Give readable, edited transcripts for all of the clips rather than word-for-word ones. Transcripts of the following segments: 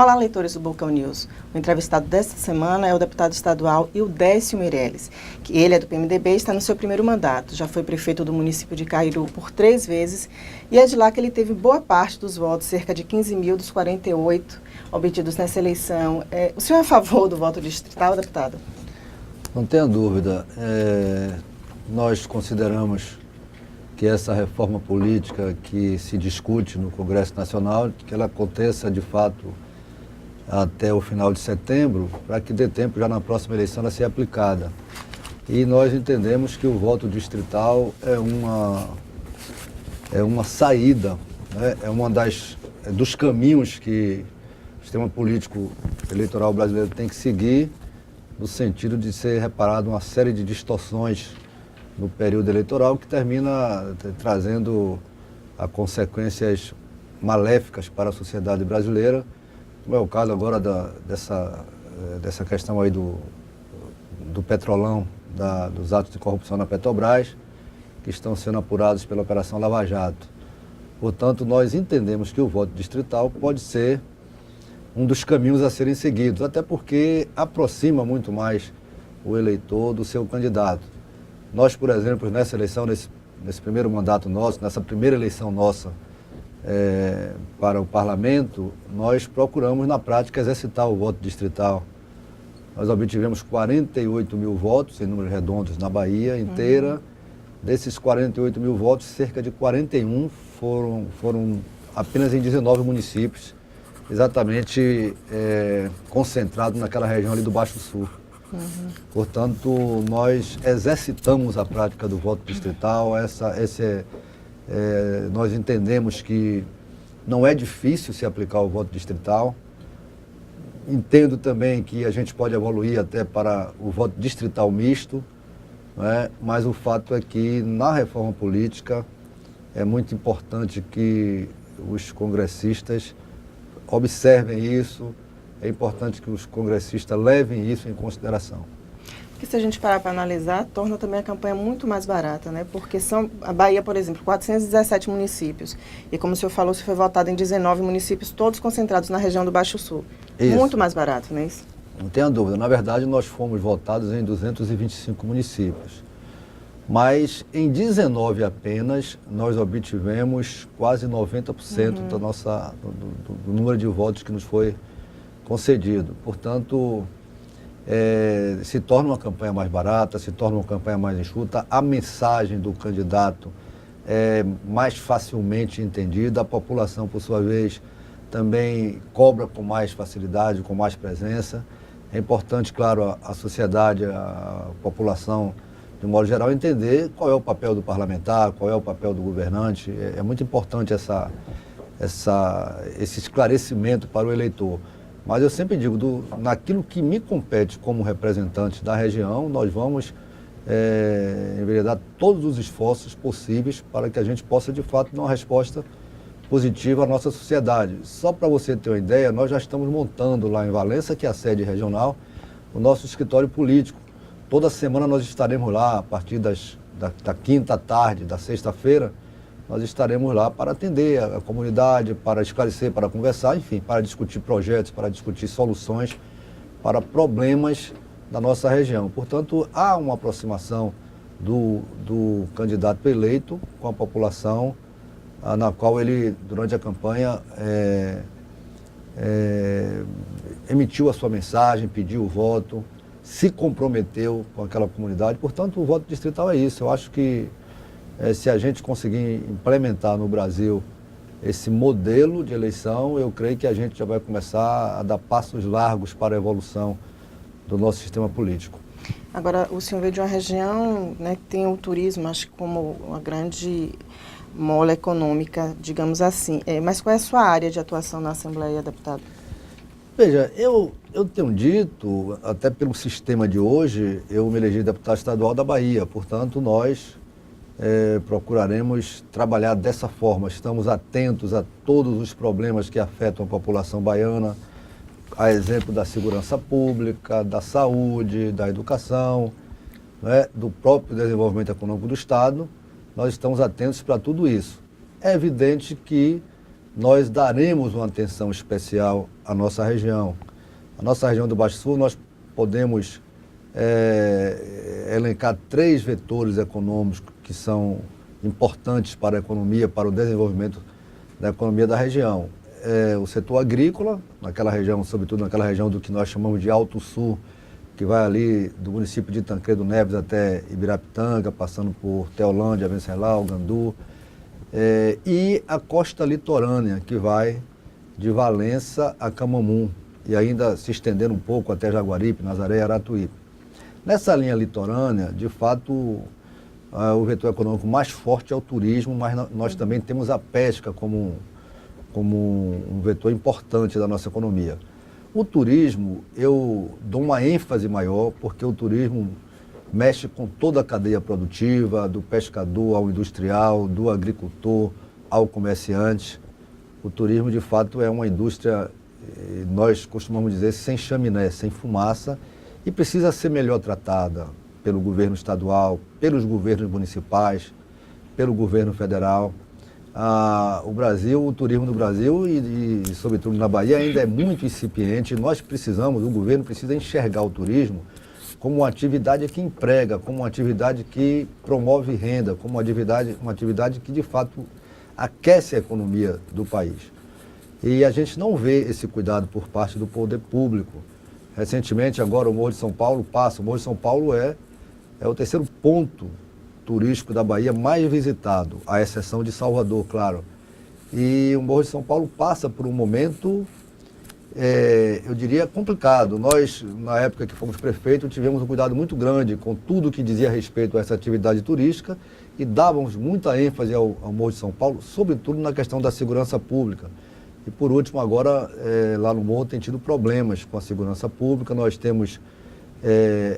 Olá, leitores do Bocão News. O entrevistado desta semana é o deputado estadual Ildécio Meirelles, que ele é do PMDB e está no seu primeiro mandato. Já foi prefeito do município de Cairu por 3 vezes e é de lá que ele teve boa parte dos votos, cerca de 15 mil dos 48 obtidos nessa eleição. O senhor é a favor do voto distrital, deputado? Não tenha dúvida. Nós consideramos que essa reforma política que se discute no Congresso Nacional, que ela aconteça de fato até o final de setembro, para que dê tempo já na próxima eleição ela ser aplicada. E nós entendemos que o voto distrital é uma saída, né? Dos caminhos que o sistema político eleitoral brasileiro tem que seguir, no sentido de ser reparado uma série de distorções no período eleitoral que termina trazendo a consequências maléficas para a sociedade brasileira, como é o caso agora dessa questão aí do Petrolão, dos atos de corrupção na Petrobras, que estão sendo apurados pela Operação Lava Jato. Portanto, nós entendemos que o voto distrital pode ser um dos caminhos a serem seguidos, até porque aproxima muito mais o eleitor do seu candidato. Nós, por exemplo, nessa eleição, nesse primeiro mandato nosso, nessa primeira eleição nossa para o parlamento, nós procuramos, na prática, exercitar o voto distrital. Nós obtivemos 48 mil votos, em números redondos, na Bahia inteira. Desses 48 mil votos, cerca de 41 foram apenas em 19 municípios, exatamente concentrados naquela região ali do Baixo Sul. Portanto, nós exercitamos a prática do voto distrital. Nós entendemos que não é difícil se aplicar o voto distrital. Entendo também que a gente pode evoluir até para o voto distrital misto, né? Mas o fato é que na reforma política é muito importante que os congressistas observem isso, é importante que os congressistas levem isso em consideração. Porque se a gente parar para analisar, torna também a campanha muito mais barata, né? Porque a Bahia, por exemplo, 417 municípios. E como o senhor falou, se foi votado em 19 municípios, todos concentrados na região do Baixo Sul. Isso. Muito mais barato, não é isso? Não tenha dúvida. Na verdade, nós fomos votados em 225 municípios. Mas em 19 apenas, nós obtivemos quase 90% do número de votos que nos foi concedido. Portanto, se torna uma campanha mais barata, se torna uma campanha mais enxuta, a mensagem do candidato é mais facilmente entendida, a população, por sua vez, também cobra com mais facilidade, com mais presença. É importante, claro, a sociedade, a população, de modo geral, entender qual é o papel do parlamentar, qual é o papel do governante. É muito importante esse esclarecimento para o eleitor. Mas eu sempre digo, naquilo que me compete como representante da região, nós vamos enveredar todos os esforços possíveis para que a gente possa, de fato, dar uma resposta positiva à nossa sociedade. Só para você ter uma ideia, nós já estamos montando lá em Valença, que é a sede regional, o nosso escritório político. Toda semana nós estaremos lá, a partir da quinta tarde, da sexta-feira, nós estaremos lá para atender a comunidade, para esclarecer, para conversar, enfim, para discutir projetos, para discutir soluções para problemas da nossa região. Portanto, há uma aproximação do candidato eleito com a população, na qual ele, durante a campanha, emitiu a sua mensagem, pediu o voto, se comprometeu com aquela comunidade. Portanto, o voto distrital é isso. Eu acho que se a gente conseguir implementar no Brasil esse modelo de eleição, eu creio que a gente já vai começar a dar passos largos para a evolução do nosso sistema político. Agora, o senhor veio de uma região, né, que tem o turismo, acho que como uma grande mola econômica, digamos assim. Mas qual é a sua área de atuação na Assembleia, deputado? Veja, eu tenho dito, até pelo sistema de hoje, eu me elegi deputado estadual da Bahia. Portanto, nós procuraremos trabalhar dessa forma. Estamos atentos a todos os problemas que afetam a população baiana, a exemplo da segurança pública, da saúde, da educação, né, do próprio desenvolvimento econômico do Estado. Nós estamos atentos para tudo isso. É evidente que nós daremos uma atenção especial à nossa região. A nossa região do Baixo Sul, nós podemos elencar 3 vetores econômicos que são importantes para a economia, para o desenvolvimento da economia da região. O setor agrícola, naquela região, sobretudo naquela região do que nós chamamos de Alto Sul, que vai ali do município de Tancredo Neves até Ibirapitanga, passando por Teolândia, Venceslau, Gandu, e a costa litorânea, que vai de Valença a Camamu, e ainda se estendendo um pouco até Jaguaripe, Nazaré e Aratuípe. Nessa linha litorânea, de fato, o vetor econômico mais forte é o turismo, mas nós também temos a pesca como um vetor importante da nossa economia. O turismo, eu dou uma ênfase maior, porque o turismo mexe com toda a cadeia produtiva, do pescador ao industrial, do agricultor ao comerciante. O turismo, de fato, é uma indústria, nós costumamos dizer, sem chaminé, sem fumaça, e precisa ser melhor tratada pelo governo estadual, pelos governos municipais, pelo governo federal. O turismo do Brasil e sobretudo na Bahia, ainda é muito incipiente. Nós precisamos, o governo precisa enxergar o turismo como uma atividade que emprega, como uma atividade que promove renda, como uma atividade que, de fato, aquece a economia do país. E a gente não vê esse cuidado por parte do poder público. Recentemente, agora, o Morro de São Paulo passa. O Morro de São Paulo é o terceiro ponto turístico da Bahia mais visitado, à exceção de Salvador, claro. E o Morro de São Paulo passa por um momento, eu diria, complicado. Nós, na época que fomos prefeitos, tivemos um cuidado muito grande com tudo que dizia respeito a essa atividade turística e dávamos muita ênfase ao Morro de São Paulo, sobretudo na questão da segurança pública. E, por último, agora, lá no Morro tem tido problemas com a segurança pública. Nós temos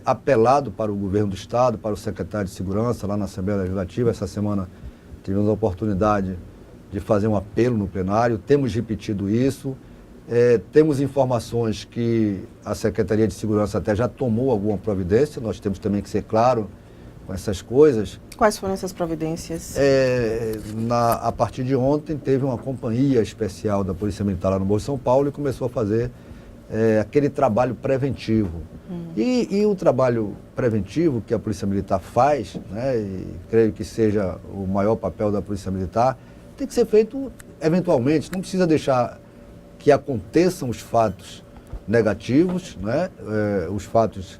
apelado para o governo do Estado, para o secretário de Segurança, lá na Assembleia Legislativa. Essa semana tivemos a oportunidade de fazer um apelo no plenário, temos repetido isso, temos informações que a Secretaria de Segurança até já tomou alguma providência, nós temos também que ser claro com essas coisas. Quais foram essas providências? A partir de ontem, teve uma companhia especial da Polícia Militar lá no Morro de São Paulo e começou a fazer aquele trabalho preventivo. E o trabalho preventivo que a Polícia Militar faz, né, e creio que seja o maior papel da Polícia Militar, tem que ser feito eventualmente, não precisa deixar que aconteçam os fatos negativos, né, os fatos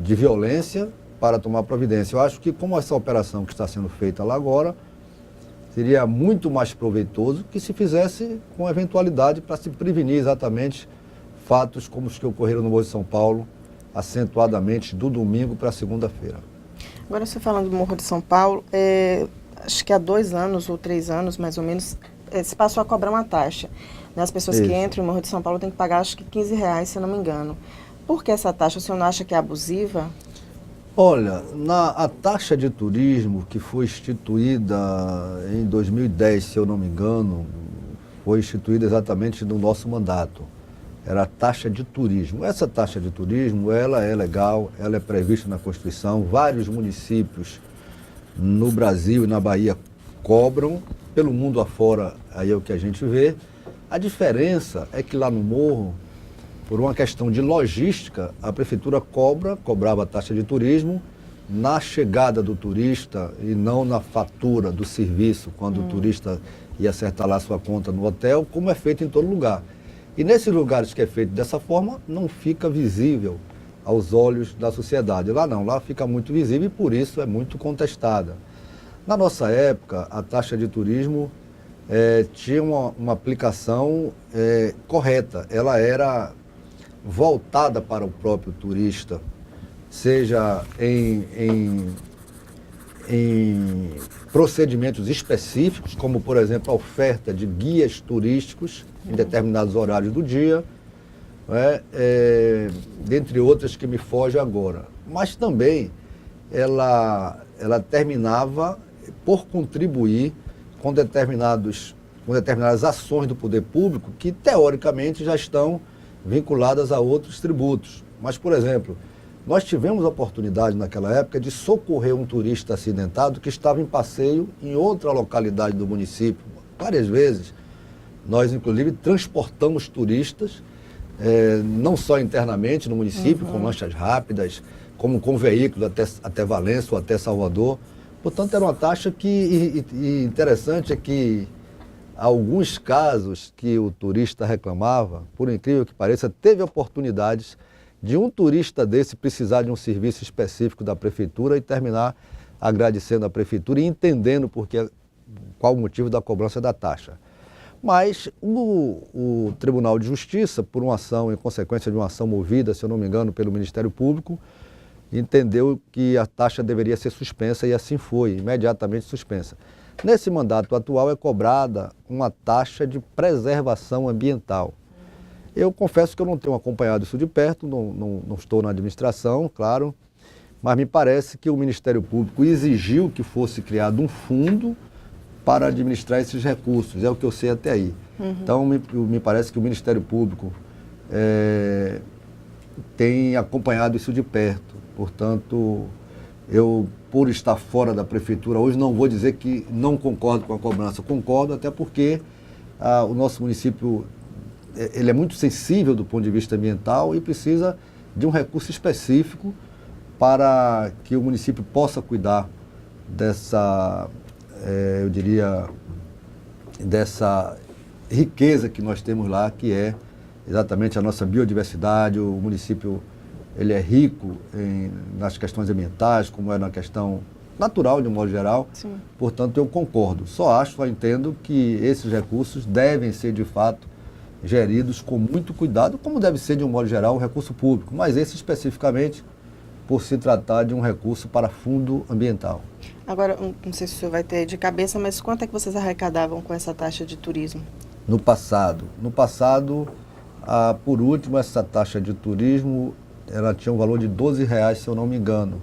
de violência para tomar providência. Eu acho que, como essa operação que está sendo feita lá agora, seria muito mais proveitoso que se fizesse com eventualidade para se prevenir exatamente fatos como os que ocorreram no Morro de São Paulo, acentuadamente do domingo para a segunda-feira. Agora, você falando do Morro de São Paulo, acho que há 2 anos ou 3 anos, mais ou menos, se passou a cobrar uma taxa. Né? As pessoas que entram no Morro de São Paulo têm que pagar, acho que R$15, se eu não me engano. Por que essa taxa? O senhor não acha que é abusiva? Olha, a taxa de turismo que foi instituída em 2010, se eu não me engano, foi instituída exatamente no nosso mandato. Era a taxa de turismo. Essa taxa de turismo, ela é legal, ela é prevista na Constituição. Vários municípios no Brasil e na Bahia cobram, pelo mundo afora, aí é o que a gente vê. A diferença é que lá no Morro, por uma questão de logística, a prefeitura cobrava a taxa de turismo na chegada do turista e não na fatura do serviço, quando o turista ia acertar lá sua conta no hotel, como é feito em todo lugar. E nesses lugares que é feito dessa forma, não fica visível aos olhos da sociedade. Lá não, lá fica muito visível e por isso é muito contestada. Na nossa época, a taxa de turismo tinha uma aplicação correta. Ela era voltada para o próprio turista, seja em procedimentos específicos, como, por exemplo, a oferta de guias turísticos em determinados horários do dia, dentre outras que me fogem agora. Mas também ela terminava por contribuir com determinadas ações do poder público que, teoricamente, já estão vinculadas a outros tributos. Mas, por exemplo, nós tivemos a oportunidade naquela época de socorrer um turista acidentado que estava em passeio em outra localidade do município. Várias vezes Nós, inclusive, transportamos turistas, não só internamente no município, com lanchas rápidas, como com veículos até Valença ou até Salvador. Portanto, era uma taxa que, e interessante é que alguns casos que o turista reclamava, por incrível que pareça, teve oportunidades de um turista desse precisar de um serviço específico da prefeitura e terminar agradecendo à prefeitura e entendendo qual o motivo da cobrança da taxa. Mas o Tribunal de Justiça, por uma ação, em consequência de uma ação movida, se eu não me engano, pelo Ministério Público, entendeu que a taxa deveria ser suspensa e assim foi, imediatamente suspensa. Nesse mandato atual é cobrada uma taxa de preservação ambiental. Eu confesso que eu não tenho acompanhado isso de perto, não estou na administração, claro, mas me parece que o Ministério Público exigiu que fosse criado um fundo para administrar esses recursos, é o que eu sei até aí. Então, me parece que o Ministério Público tem acompanhado isso de perto. Portanto, eu, por estar fora da prefeitura hoje, não vou dizer que não concordo com a cobrança. Concordo, até porque o nosso município ele é muito sensível do ponto de vista ambiental e precisa de um recurso específico para que o município possa cuidar dessa, eu diria, dessa riqueza que nós temos lá, que é exatamente a nossa biodiversidade. O município ele é rico nas questões ambientais, como é na questão natural, de um modo geral. Sim. Portanto, eu concordo. Só entendo que esses recursos devem ser, de fato, geridos com muito cuidado, como deve ser, de um modo geral, um recurso público. Mas esse especificamente, por se tratar de um recurso para fundo ambiental. Agora, não sei se o senhor vai ter de cabeça, mas quanto é que vocês arrecadavam com essa taxa de turismo? No passado, por último, essa taxa de turismo, ela tinha um valor de R$12, se eu não me engano.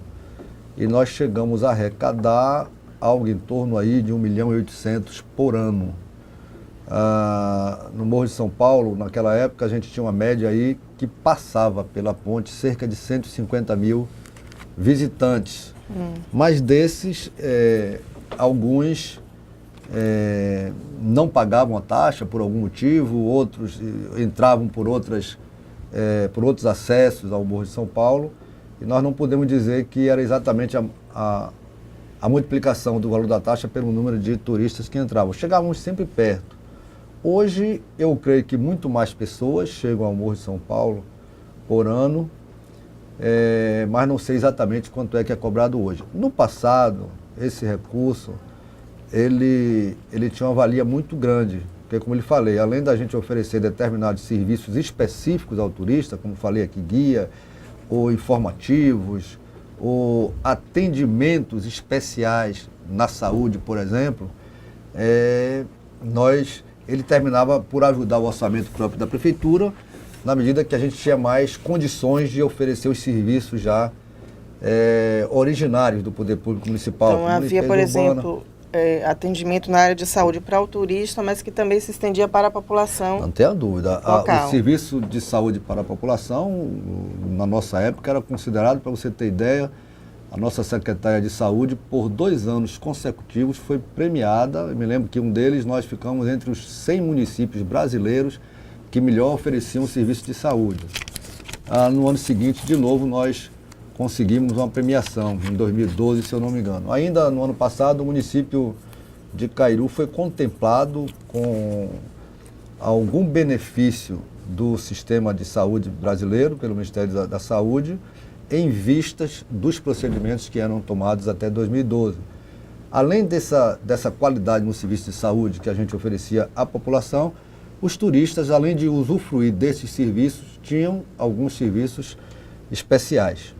E nós chegamos a arrecadar algo em torno aí de 1.800.000 por ano. No Morro de São Paulo, naquela época, a gente tinha uma média aí que passava pela ponte cerca de 150 mil visitantes. Mas desses, alguns não pagavam a taxa por algum motivo, outros entravam por outros acessos ao Morro de São Paulo, e nós não podemos dizer que era exatamente a multiplicação do valor da taxa pelo número de turistas que entravam. Chegávamos sempre perto. Hoje, eu creio que muito mais pessoas chegam ao Morro de São Paulo por ano, mas não sei exatamente quanto é que é cobrado hoje. No passado, esse recurso, ele tinha uma valia muito grande, porque, como eu lhe falei, além da gente oferecer determinados serviços específicos ao turista, como falei aqui, guia, ou informativos, ou atendimentos especiais na saúde, por exemplo, ele terminava por ajudar o orçamento próprio da prefeitura, na medida que a gente tinha mais condições de oferecer os serviços já originários do poder público municipal. Então, havia, por exemplo, atendimento na área de saúde para o turista, mas que também se estendia para a população. Não tenha dúvida. Local. O serviço de saúde para a população, na nossa época, era considerado, para você ter ideia, a nossa secretária de saúde, por 2 anos consecutivos, foi premiada. Eu me lembro que um deles, nós ficamos entre os 100 municípios brasileiros que melhor ofereciam serviço de saúde. No ano seguinte, de novo, nós conseguimos uma premiação, em 2012, se eu não me engano. Ainda no ano passado, o município de Cairu foi contemplado com algum benefício do sistema de saúde brasileiro, pelo Ministério da Saúde, em vistas dos procedimentos que eram tomados até 2012. Além dessa qualidade no serviço de saúde que a gente oferecia à população, os turistas, além de usufruir desses serviços, tinham alguns serviços especiais.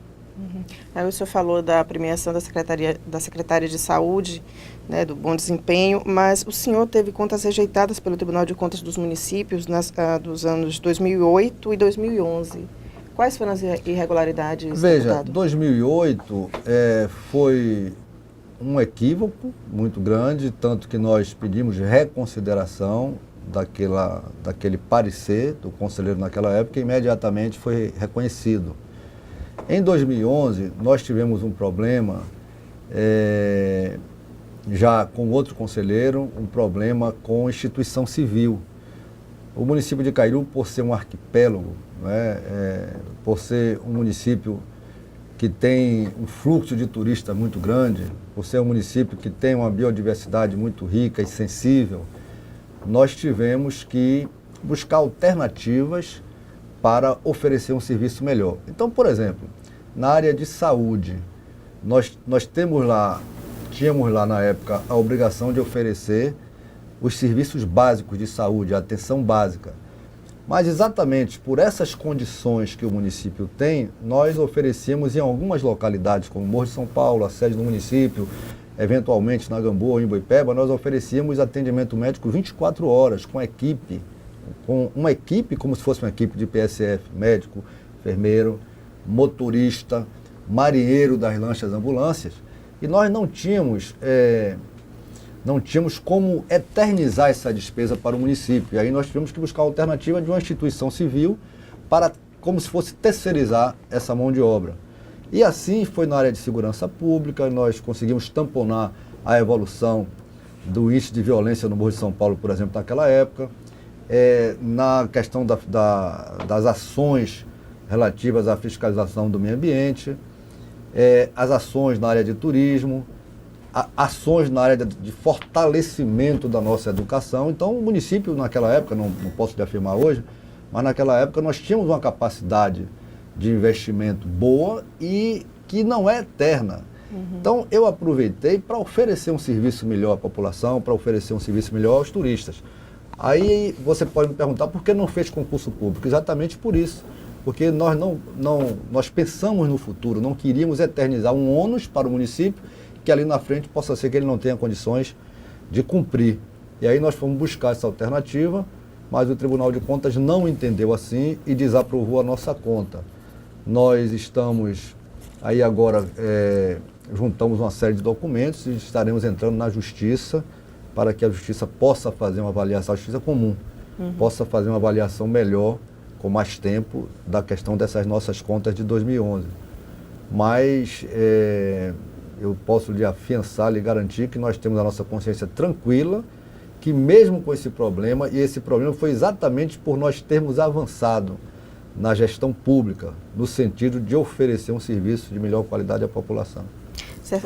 Aí o senhor falou da premiação da Secretaria de Saúde, né, do bom desempenho, mas o senhor teve contas rejeitadas pelo Tribunal de Contas dos Municípios dos anos 2008 e 2011. Quais foram as irregularidades? Veja, deputado? 2008 foi um equívoco muito grande, tanto que nós pedimos reconsideração daquele parecer do conselheiro naquela época, e imediatamente foi reconhecido. Em 2011, nós tivemos um problema, já com outro conselheiro, um problema com instituição civil. O município de Cairu, por ser um arquipélago, por ser um município que tem um fluxo de turistas muito grande, por ser um município que tem uma biodiversidade muito rica e sensível, nós tivemos que buscar alternativas para oferecer um serviço melhor. Então, por exemplo, na área de saúde, nós tínhamos lá na época a obrigação de oferecer os serviços básicos de saúde, a atenção básica. Mas exatamente por essas condições que o município tem, nós oferecemos em algumas localidades, como Morro de São Paulo, a sede do município, eventualmente na Gamboa ou em Boipeba, nós oferecíamos atendimento médico 24 horas, com uma equipe como se fosse uma equipe de PSF, médico, enfermeiro, motorista, marinheiro das lanchas ambulâncias, e nós não tínhamos como eternizar essa despesa para o município. E aí nós tivemos que buscar a alternativa de uma instituição civil para, como se fosse terceirizar essa mão de obra. E assim foi na área de segurança pública, nós conseguimos tamponar a evolução do índice de violência no Morro de São Paulo, por exemplo, naquela época. Na questão das ações relativas à fiscalização do meio ambiente, as ações na área de turismo, ações na área de fortalecimento da nossa educação. Então, o município, naquela época, não posso lhe afirmar hoje, mas naquela época nós tínhamos uma capacidade de investimento boa e que não é eterna. Então, eu aproveitei para oferecer um serviço melhor à população, para oferecer um serviço melhor aos turistas. Aí você pode me perguntar por que não fez concurso público? Exatamente por isso. Porque nós pensamos no futuro, não queríamos eternizar um ônus para o município que ali na frente possa ser que ele não tenha condições de cumprir. E aí nós fomos buscar essa alternativa, mas o Tribunal de Contas não entendeu assim e desaprovou a nossa conta. Nós estamos aí agora, juntamos uma série de documentos e estaremos entrando na Justiça para que a Justiça possa fazer uma avaliação, a Justiça comum, possa fazer uma avaliação melhor, com mais tempo, da questão dessas nossas contas de 2011. Mas eu posso lhe afiançar, lhe garantir que nós temos a nossa consciência tranquila, que mesmo com esse problema, e esse problema foi exatamente por nós termos avançado na gestão pública, no sentido de oferecer um serviço de melhor qualidade à população.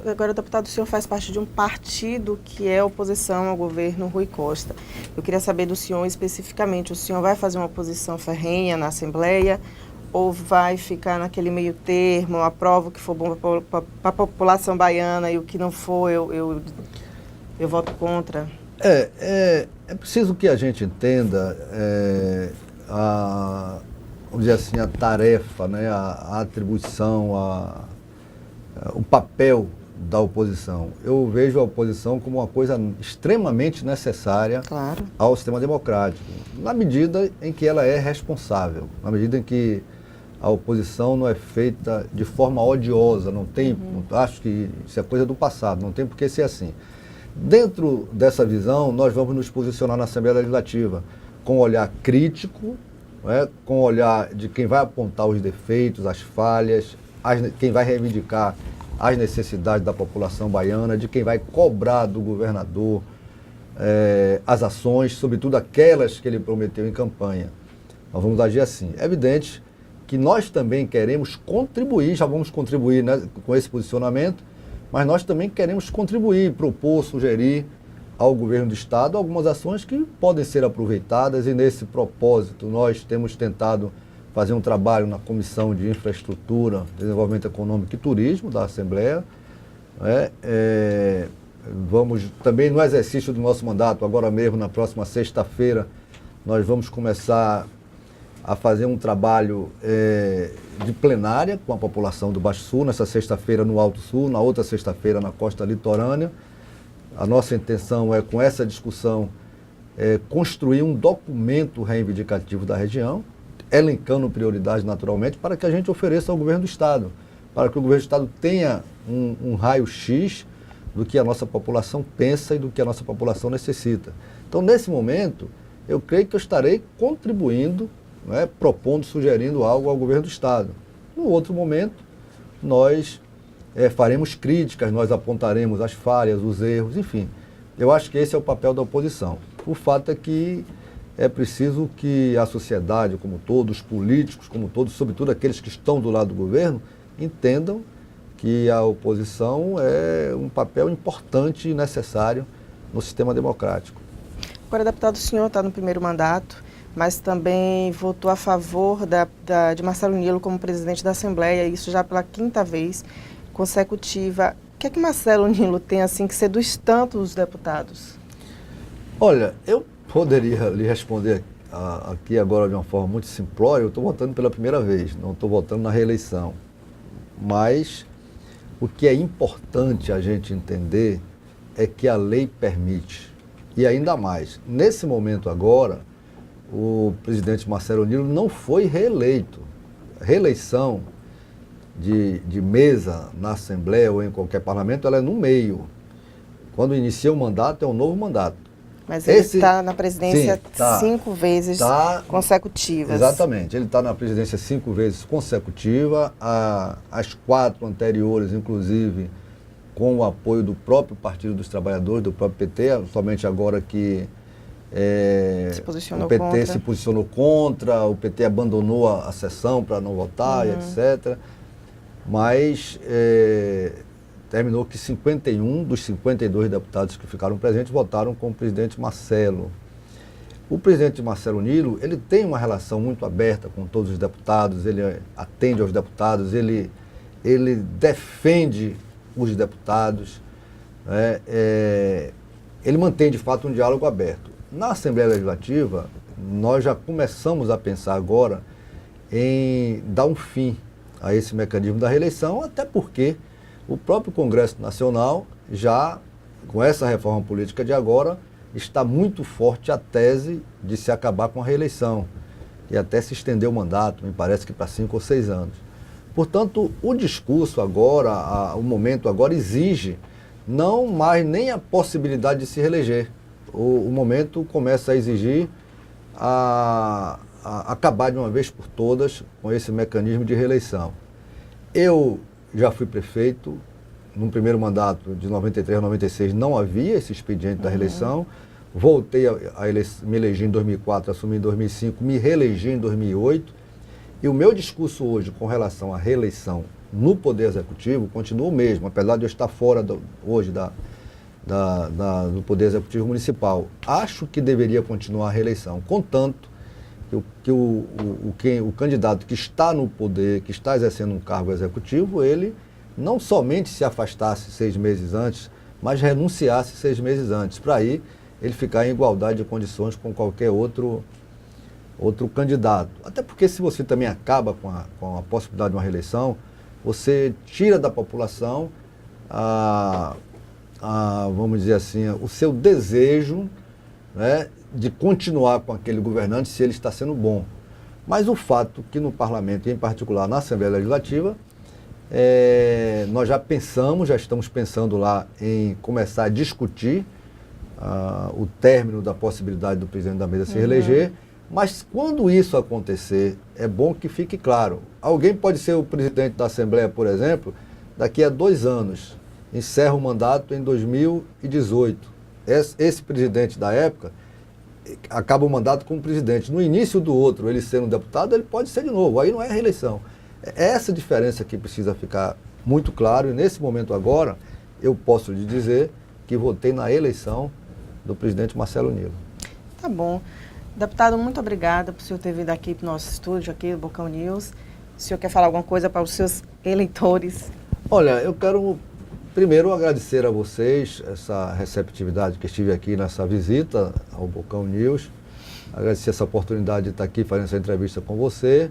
Agora, deputado, o senhor faz parte de um partido que é oposição ao governo Rui Costa. Eu queria saber do senhor especificamente, o senhor vai fazer uma oposição ferrenha na Assembleia ou vai ficar naquele meio termo, aprova o que for bom para a população baiana e o que não for, eu voto contra? É preciso que a gente entenda vamos dizer assim, a tarefa, né, a atribuição, o papel da oposição. Eu vejo a oposição como uma coisa extremamente necessária, claro, ao sistema democrático, na medida em que ela é responsável, na medida em que a oposição não é feita de forma odiosa, não tem, acho que isso é coisa do passado, não tem por que ser assim. Dentro dessa visão, nós vamos nos posicionar na Assembleia Legislativa com um olhar crítico, com o olhar de quem vai apontar os defeitos, as falhas, quem vai reivindicar as necessidades da população baiana, de quem vai cobrar do governador as ações, sobretudo aquelas que ele prometeu em campanha. Nós vamos agir assim. É evidente que nós também queremos contribuir, já vamos contribuir, né, com esse posicionamento, mas nós também queremos contribuir, propor, sugerir ao governo do Estado algumas ações que podem ser aproveitadas, e nesse propósito nós temos tentado fazer um trabalho na Comissão de Infraestrutura, Desenvolvimento Econômico e Turismo da Assembleia. Vamos também, no exercício do nosso mandato, agora mesmo na próxima sexta-feira, nós vamos começar a fazer um trabalho de plenária com a população do Baixo Sul, nessa sexta-feira no Alto Sul, na outra sexta-feira na costa litorânea. A nossa intenção é, com essa discussão, construir um documento reivindicativo da região, elencando prioridades naturalmente, para que a gente ofereça ao governo do Estado, para que o governo do Estado tenha um raio-x do que a nossa população pensa e do que a nossa população necessita. Então, nesse momento, eu creio que eu estarei contribuindo, propondo, sugerindo algo ao governo do Estado. No outro momento, nós faremos críticas, nós apontaremos as falhas, os erros, enfim. Eu acho que esse é o papel da oposição. O fato é que é preciso que a sociedade como todo, os políticos como todos, sobretudo aqueles que estão do lado do governo, entendam que a oposição é um papel importante e necessário no sistema democrático. Agora, deputado, o senhor está no primeiro mandato, mas também votou a favor de Marcelo Nilo como presidente da Assembleia, isso já pela 5ª vez consecutiva. O que é que Marcelo Nilo tem assim que seduz tanto os deputados? Olha, eu poderia lhe responder aqui agora de uma forma muito simplória. Eu estou votando pela primeira vez, não estou votando na reeleição. Mas o que é importante a gente entender é que a lei permite. E ainda mais, nesse momento agora, o presidente Marcelo Nilo não foi reeleito. Reeleição de mesa na Assembleia ou em qualquer parlamento, ela é no meio. Quando inicia o mandato, é um novo mandato. Mas ele está na presidência 5 vezes consecutivas. Exatamente, ele está na presidência 5 vezes consecutiva, as 4 anteriores, inclusive, com o apoio do próprio Partido dos Trabalhadores, do próprio PT, somente agora que o PT se posicionou contra, o PT abandonou a sessão para não votar, etc. Mas terminou que 51 dos 52 deputados que ficaram presentes votaram com o presidente Marcelo. O presidente Marcelo Nilo, ele tem uma relação muito aberta com todos os deputados, ele atende aos deputados, ele defende os deputados, né? Ele mantém de fato um diálogo aberto. Na Assembleia Legislativa, nós já começamos a pensar agora em dar um fim a esse mecanismo da reeleição, até porque o próprio Congresso Nacional já, com essa reforma política de agora, está muito forte a tese de se acabar com a reeleição e até se estender o mandato, me parece que para 5 ou 6 anos. Portanto, o discurso agora, o momento agora exige não mais nem a possibilidade de se reeleger. O momento começa a exigir a acabar de uma vez por todas com esse mecanismo de reeleição. Eu já fui prefeito, no primeiro mandato de 93 a 96 não havia esse expediente da reeleição, voltei me elegi em 2004, assumi em 2005, me reelegi em 2008, e o meu discurso hoje com relação à reeleição no Poder Executivo continua o mesmo, apesar de eu estar fora hoje do Poder Executivo Municipal. Acho que deveria continuar a reeleição, contanto que o candidato que está no poder, que está exercendo um cargo executivo, ele não somente se afastasse 6 meses antes, mas renunciasse 6 meses antes, para aí ele ficar em igualdade de condições com qualquer outro candidato. Até porque se você também acaba com a possibilidade de uma reeleição, você tira da população, vamos dizer assim, o seu desejo, né, de continuar com aquele governante se ele está sendo bom. Mas o fato que no parlamento, e em particular na Assembleia Legislativa, nós já estamos pensando lá em começar a discutir o término da possibilidade do presidente da mesa se reeleger, mas quando isso acontecer, é bom que fique claro. Alguém pode ser o presidente da Assembleia, por exemplo, daqui a 2 anos, encerra o mandato em 2018. Esse presidente da época acaba o mandato como presidente. No início do outro, ele sendo um deputado, ele pode ser de novo. Aí não é reeleição. É essa diferença que precisa ficar muito claro. E nesse momento agora, eu posso lhe dizer que votei na eleição do presidente Marcelo Nilo. Tá bom. Deputado, muito obrigada por o senhor ter vindo aqui para o nosso estúdio, aqui do Bocão News. O senhor quer falar alguma coisa para os seus eleitores? Olha, eu quero primeiro agradecer a vocês essa receptividade que estive aqui nessa visita ao Bocão News. Agradecer essa oportunidade de estar aqui fazendo essa entrevista com você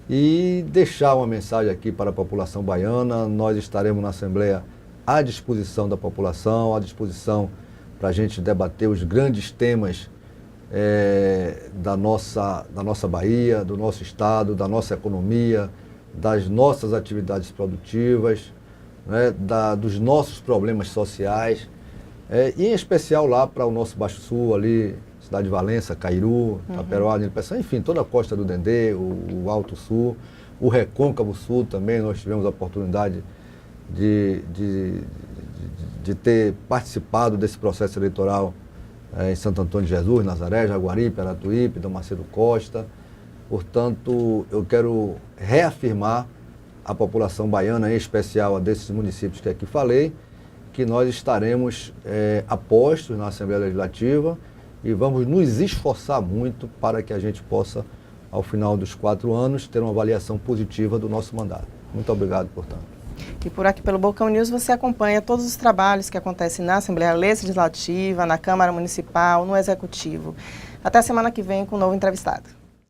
e deixar uma mensagem aqui para a população baiana. Nós estaremos na Assembleia à disposição da população, à disposição para a gente debater os grandes temas da nossa Bahia, do nosso estado, da nossa economia, das nossas atividades produtivas, né, dos nossos problemas sociais, e em especial lá para o nosso Baixo Sul, ali, Cidade de Valença, Cairu, Taperoá, enfim, toda a Costa do Dendê, o Alto Sul, o Recôncavo Sul também, nós tivemos a oportunidade de ter participado desse processo eleitoral em Santo Antônio de Jesus, Nazaré, Jaguaripe, Aratuípe, Dom Macedo Costa. Portanto, eu quero reafirmar à população baiana, em especial a desses municípios que aqui falei, que nós estaremos apostos na Assembleia Legislativa e vamos nos esforçar muito para que a gente possa, ao final dos 4 anos, ter uma avaliação positiva do nosso mandato. Muito obrigado, portanto. E por aqui pelo Bocão News você acompanha todos os trabalhos que acontecem na Assembleia Legislativa, na Câmara Municipal, no Executivo. Até a semana que vem com um novo entrevistado.